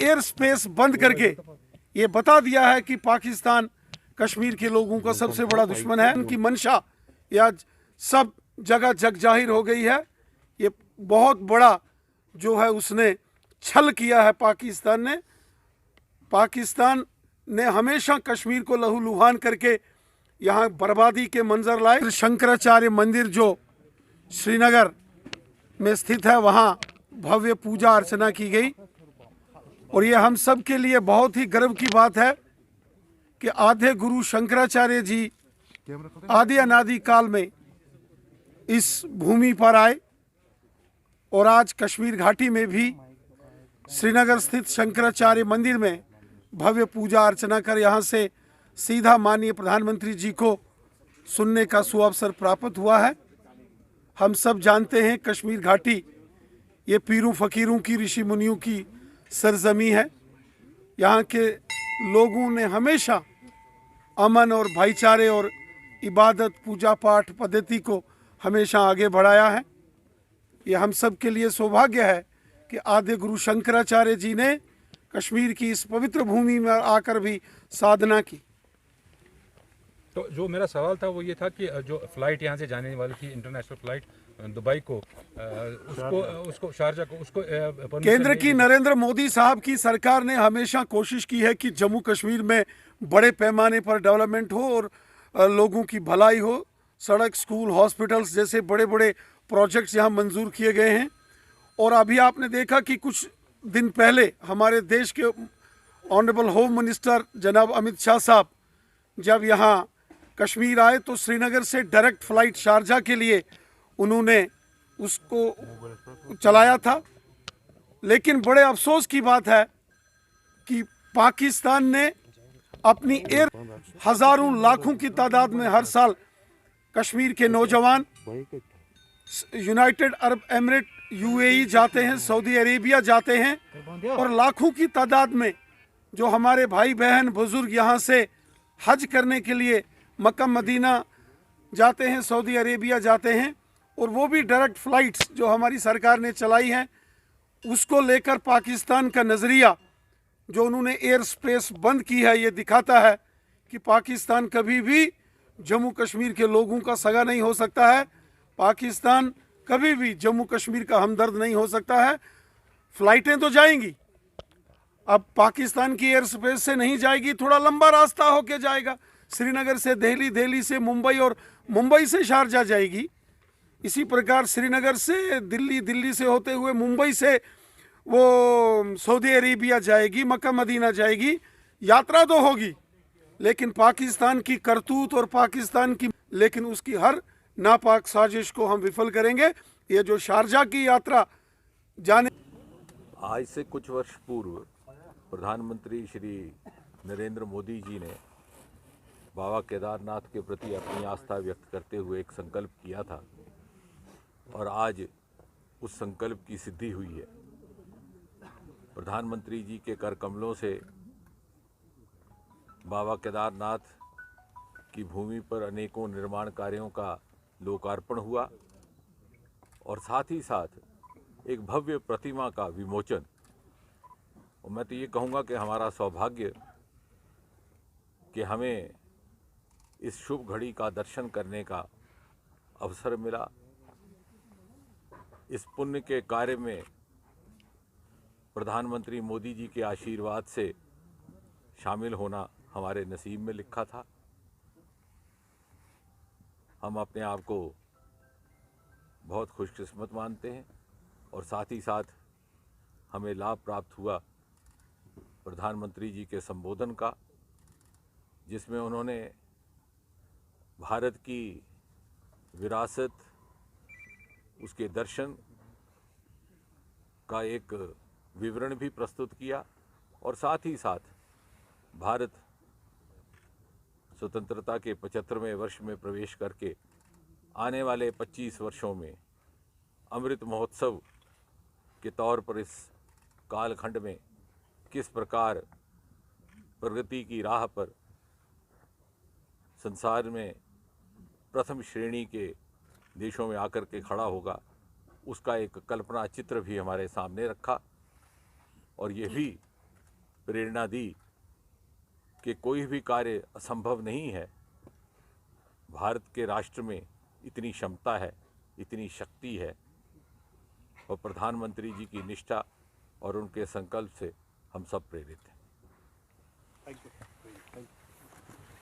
Air space बंद करके ये बता दिया है कि पाकिस्तान कश्मीर के लोगों का सबसे बड़ा दुश्मन है। उनकी मंशा ये आज सब जगह जग जाहिर हो गई है। ये बहुत बड़ा जो है उसने छल किया है पाकिस्तान ने। पाकिस्तान ने हमेशा कश्मीर को लहूलुहान करके यहाँ बर्बादी के मंजर लाए। शंकराचार्य मंदिर जो श्रीनगर में स्थित है वहाँ भव्य पूजा अर्चना की गई और ये हम सब के लिए बहुत ही गर्व की बात है कि आद्य गुरु शंकराचार्य जी आदि अनादि काल में इस भूमि पर आए और आज कश्मीर घाटी में भी श्रीनगर स्थित शंकराचार्य मंदिर में भव्य पूजा अर्चना कर यहाँ से सीधा माननीय प्रधानमंत्री जी को सुनने का सुअवसर प्राप्त हुआ है। हम सब जानते हैं कश्मीर घाटी ये पीरों फकीरों की ऋषि मुनियों की सरजमी है। यहाँ के लोगों ने हमेशा अमन और भाईचारे और इबादत पूजा पाठ पद्धति को हमेशा आगे बढ़ाया है। ये हम सब के लिए सौभाग्य है कि आद्य गुरु शंकराचार्य जी ने कश्मीर की इस पवित्र भूमि में आकर भी साधना की। तो जो मेरा सवाल था वो ये था कि जो फ्लाइट यहाँ से जाने वाली थी इंटरनेशनल फ्लाइट दुबई को उसको शारजा को उसको केंद्र की नरेंद्र मोदी साहब की सरकार ने हमेशा कोशिश की है कि जम्मू कश्मीर में बड़े पैमाने पर डेवलपमेंट हो और लोगों की भलाई हो। सड़क स्कूल हॉस्पिटल्स जैसे बड़े बड़े प्रोजेक्ट्स यहाँ मंजूर किए गए हैं। और अभी आपने देखा कि कुछ दिन पहले हमारे देश के ऑनरेबल होम मिनिस्टर जनाब अमित शाह साहब जब यहाँ कश्मीर आए तो श्रीनगर से डायरेक्ट फ्लाइट शारजा के लिए उन्होंने उसको चलाया था। लेकिन बड़े अफसोस की बात है कि पाकिस्तान ने अपनी एयर हजारों लाखों की तादाद में हर साल कश्मीर के नौजवान यूनाइटेड अरब एमिरेट यूएई जाते हैं, सऊदी अरेबिया जाते हैं और लाखों की तादाद में जो हमारे भाई बहन बुजुर्ग यहाँ से हज करने के लिए मक्का मदीना जाते हैं, सऊदी अरेबिया जाते हैं और वो भी डायरेक्ट फ्लाइट्स जो हमारी सरकार ने चलाई हैं उसको लेकर पाकिस्तान का नज़रिया जो उन्होंने एयर स्पेस बंद की है ये दिखाता है कि पाकिस्तान कभी भी जम्मू कश्मीर के लोगों का सगा नहीं हो सकता है। पाकिस्तान कभी भी जम्मू कश्मीर का हमदर्द नहीं हो सकता है। फ्लाइटें तो जाएंगी, अब पाकिस्तान की एयर स्पेस से नहीं जाएगी, थोड़ा लंबा रास्ता होके जाएगा। श्रीनगर से दिल्ली, दिल्ली से मुंबई और मुंबई से शारजा जाएगी। इसी प्रकार श्रीनगर से दिल्ली, दिल्ली से होते हुए मुंबई से वो सऊदी अरेबिया जाएगी, मक्का मदीना जाएगी। यात्रा तो होगी लेकिन पाकिस्तान की करतूत और पाकिस्तान की लेकिन उसकी हर नापाक साजिश को हम विफल करेंगे। ये जो शारजा की यात्रा जाने आज से कुछ वर्ष पूर्व प्रधानमंत्री श्री नरेंद्र मोदी जी ने बाबा केदारनाथ के प्रति अपनी आस्था व्यक्त करते हुए एक संकल्प किया था और आज उस संकल्प की सिद्धि हुई है। प्रधानमंत्री जी के कर कमलों से बाबा केदारनाथ की भूमि पर अनेकों निर्माण कार्यों का लोकार्पण हुआ और साथ ही साथ एक भव्य प्रतिमा का विमोचन। और मैं तो ये कहूँगा कि हमारा सौभाग्य कि हमें इस शुभ घड़ी का दर्शन करने का अवसर मिला। इस पुण्य के कार्य में प्रधानमंत्री मोदी जी के आशीर्वाद से शामिल होना हमारे नसीब में लिखा था। हम अपने आप को बहुत खुशकिस्मत मानते हैं और साथ ही साथ हमें लाभ प्राप्त हुआ प्रधानमंत्री जी के संबोधन का, जिसमें उन्होंने भारत की विरासत, उसके दर्शन का एक विवरण भी प्रस्तुत किया और साथ ही साथ भारत स्वतंत्रता के 75वें वर्ष में प्रवेश करके आने वाले 25 वर्षों में अमृत महोत्सव के तौर पर इस कालखंड में किस प्रकार प्रगति की राह पर संसार में प्रथम श्रेणी के देशों में आकर के खड़ा होगा, उसका एक कल्पना चित्र भी हमारे सामने रखा। और ये भी प्रेरणा दी कि कोई भी कार्य असंभव नहीं है। भारत के राष्ट्र में इतनी क्षमता है, इतनी शक्ति है और प्रधानमंत्री जी की निष्ठा और उनके संकल्प से हम सब प्रेरित हैं। Thank you.